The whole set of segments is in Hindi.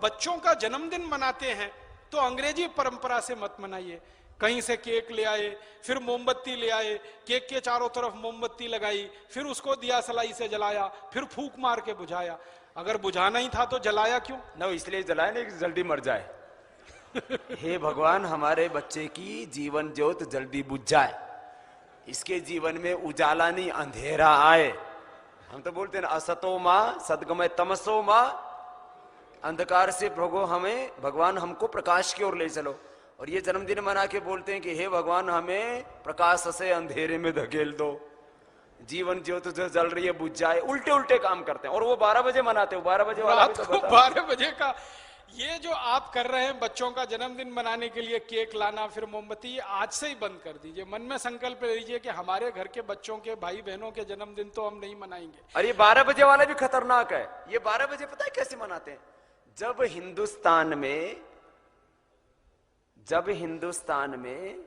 बच्चों का जन्मदिन मनाते हैं तो अंग्रेजी परंपरा से मत मनाइए। कहीं से केक ले आए, फिर मोमबत्ती ले आए, केक के चारों तरफ मोमबत्ती लगाई, फिर उसको दिया सलाई से जलाया, फिर फूंक मार के बुझाया। अगर बुझाना ही था तो जलाया क्यों? ना इसलिए जलाए नहीं कि जल्दी मर जाए। हे भगवान, हमारे बच्चे की जीवन ज्योत जल्दी बुझ जाए, इसके जीवन में उजाला नहीं अंधेरा आए। हम तो बोलते हैं ना, असतो माँ सदगमय तमसो माँ, अंधकार से भगो हमें, भगवान हमको प्रकाश की ओर ले चलो। और ये जन्मदिन मना के बोलते हैं कि हे भगवान, हमें प्रकाश से अंधेरे में धकेल दो, जीवन ज्योत जो जल रही है बुझ जाए। उल्टे उल्टे काम करते हैं। और वो 12 बजे मनाते हो, 12 बजे वाला रात को 12 बजे का ये जो आप कर रहे हैं बच्चों का जन्मदिन मनाने के लिए केक लाना फिर मोमबत्ती, ये आज से ही बंद कर दीजिए। मन में संकल्प लीजिए कि हमारे घर के बच्चों के भाई बहनों के जन्मदिन तो हम नहीं मनाएंगे। और ये 12 बजे वाला भी खतरनाक है। ये 12 बजे पता है कैसे मनाते हैं? जब हिंदुस्तान में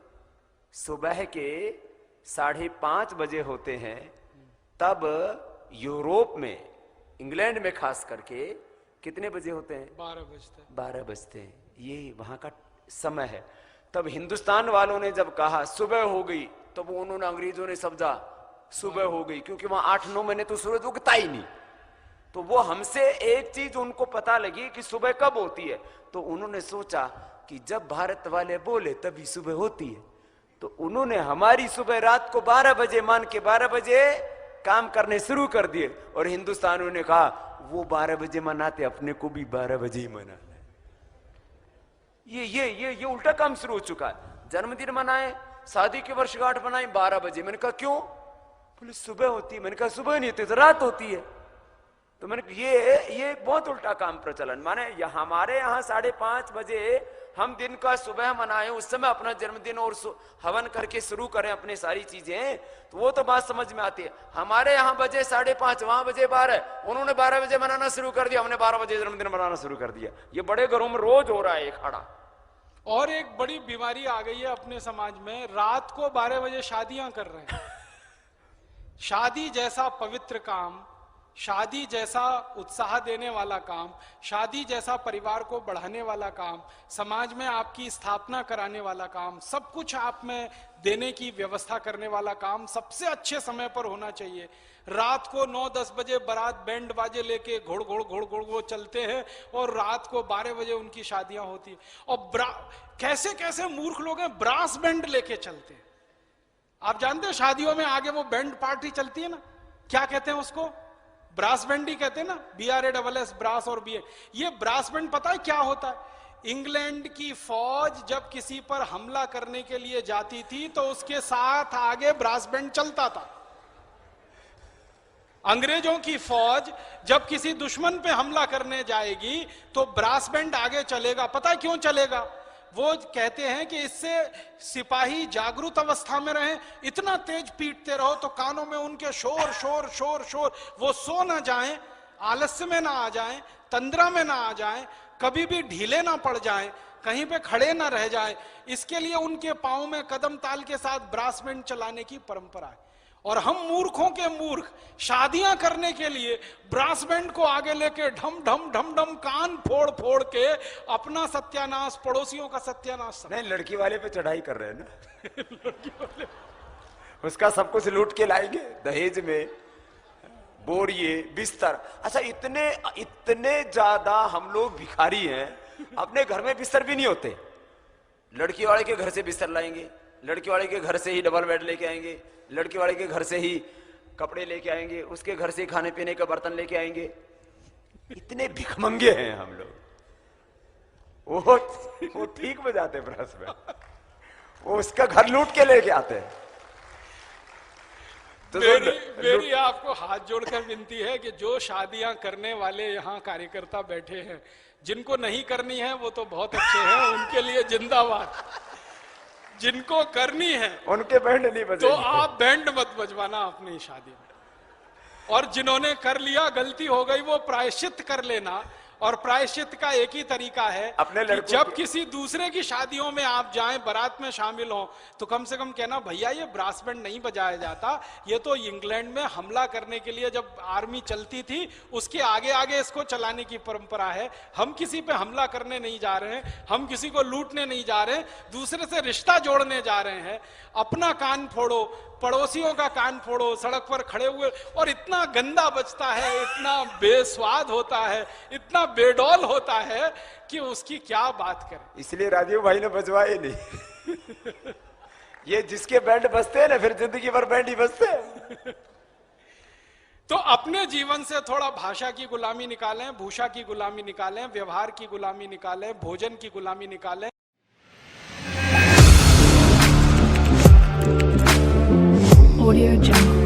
सुबह के 5:30 बजे होते हैं, तब यूरोप में, इंग्लैंड में खास करके कितने बजे होते हैं? 12 बजते हैं। ये वहां का समय है। तब हिंदुस्तान वालों ने जब कहा सुबह हो गई, तो वो उन्होंने, अंग्रेजों ने समझा सुबह हो गई, क्योंकि वहां 8-9 महीने तो सूरज उगता ही नहीं। तो वो हमसे एक चीज उनको पता लगी कि सुबह कब होती है, तो उन्होंने सोचा कि जब भारत वाले बोले तभी सुबह होती है। तो उन्होंने हमारी सुबह रात को 12 बजे मान के 12 बजे काम करने शुरू कर दिए। और हिंदुस्तानियों ने कहा वो 12 बजे मनाते, अपने को भी 12 बजे ही मनाना है। ये उल्टा काम शुरू हो चुका है। जन्मदिन मनाए, शादी की वर्षगांठ मनाए 12 बजे। मैंने कहा क्यों? बोले सुबह होती है। मैंने कहा सुबह नहीं होती तो रात होती है। तो मैंने ये बहुत उल्टा काम प्रचलन। माने हमारे यहाँ 5:30 बजे हम दिन का सुबह मनाएं, उस समय अपना जन्मदिन और हवन करके शुरू करें अपनी सारी चीजें, तो वो तो बात समझ में आती है। हमारे यहाँ बजे 5:30, वहां बजे 12, उन्होंने 12 बजे मनाना शुरू कर दिया, हमने 12 बजे जन्मदिन मनाना शुरू कर दिया। ये बड़े घरों में रोज हो रहा है एक खड़ा। और एक बड़ी बीमारी आ गई है अपने समाज में, रात को 12 बजे शादियां कर रहे हैं। शादी जैसा पवित्र काम, शादी जैसा उत्साह देने वाला काम, शादी जैसा परिवार को बढ़ाने वाला काम, समाज में आपकी स्थापना कराने वाला काम, सब कुछ आप में देने की व्यवस्था करने वाला काम सबसे अच्छे समय पर होना चाहिए। रात को 9-10 बजे बारात बैंड बाजे लेके घोड़ वो चलते हैं और रात को 12 बजे उनकी शादियां होती है। और कैसे कैसे मूर्ख लोग हैं, ब्रास बैंड लेके चलते हैं। आप जानते हैं शादियों में आगे वो बैंड पार्टी चलती है ना, क्या कहते हैं उसको? ब्रास बैंड ही कहते हैं ना, BRASS, ब्रास और BA। ये ब्रास बैंड पता है क्या होता है? इंग्लैंड की फौज जब किसी पर हमला करने के लिए जाती थी तो उसके साथ आगे ब्रास बैंड चलता था। अंग्रेजों की फौज जब किसी दुश्मन पे हमला करने जाएगी तो ब्रास बैंड आगे चलेगा। पता है क्यों चलेगा? वो कहते हैं कि इससे सिपाही जागरूक अवस्था में रहें, इतना तेज पीटते रहो तो कानों में उनके शोर शोर शोर शोर, वो सो ना जाएं, आलस्य में ना आ जाएं, तंद्रा में ना आ जाएं, कभी भी ढीले ना पड़ जाएं, कहीं पे खड़े ना रह जाएं। इसके लिए उनके पांव में कदम ताल के साथ ब्रास बैंड चलाने की परंपरा है। और हम मूर्खों के मूर्ख शादियां करने के लिए ब्रास बैंड को आगे लेके ढम ढम ढम ढम कान फोड़ फोड़ के अपना सत्यानाश, पड़ोसियों का सत्यानाश। नहीं, लड़की वाले पे चढ़ाई कर रहे हैं ना। लड़की वाले उसका सब कुछ लूट के लाएंगे दहेज में, बोरिए, बिस्तर। अच्छा, इतने ज्यादा हम लोग भिखारी हैं, अपने घर में बिस्तर भी नहीं होते। लड़की वाले के घर से बिस्तर लाएंगे, लड़की वाले के घर से ही डबल बेड लेके आएंगे, लड़की वाले के घर से ही कपड़े लेके आएंगे, उसके घर से खाने पीने का बर्तन लेके आएंगे। इतने भिखमंगे हैं हम लोग। वो ठीक बजाते ब्रश में, वो उसका घर लूट के लेके आते हैं। तो मेरी आपको हाथ जोड़कर विनती है कि जो शादियां करने वाले यहाँ कार्यकर्ता बैठे हैं, जिनको नहीं करनी है वो तो बहुत अच्छे हैं, उनके लिए जिंदाबाद। जिनको करनी है उनके बैंड नहीं बजेंगे, तो आप बैंड मत बजवाना अपनी शादी में। और जिन्होंने कर लिया, गलती हो गई, वो प्रायश्चित कर लेना और प्रायश्चित का एक ही तरीका है अपने कि लड़कों जब किसी दूसरे की शादियों में आप जाएं, बारात में शामिल हो, तो कम से कम कहना भैया ये ब्रास बैंड नहीं बजाया जाता, ये तो इंग्लैंड में हमला करने के लिए जब आर्मी चलती थी उसके आगे आगे इसको चलाने की परंपरा है। हम किसी पे हमला करने नहीं जा रहे हैं, हम किसी को लूटने नहीं जा रहे हैं, दूसरे से रिश्ता जोड़ने जा रहे हैं। अपना कान फोड़ो, पड़ोसियों का कान फोड़ो, सड़क पर खड़े हुए, और इतना गंदा बजता है, इतना बेस्वाद होता है, इतना बेडौल होता है कि उसकी क्या बात करें। इसलिए राजीव भाई ने बजवाए नहीं। ये जिसके बैंड बजते हैं ना, फिर जिंदगी भर बैंड ही बजते हैं। तो अपने जीवन से थोड़ा भाषा की गुलामी निकालें, भूषा की गुलामी निकालें, व्यवहार की गुलामी निकालें, भोजन की गुलामी निकालें। Audio Jungle.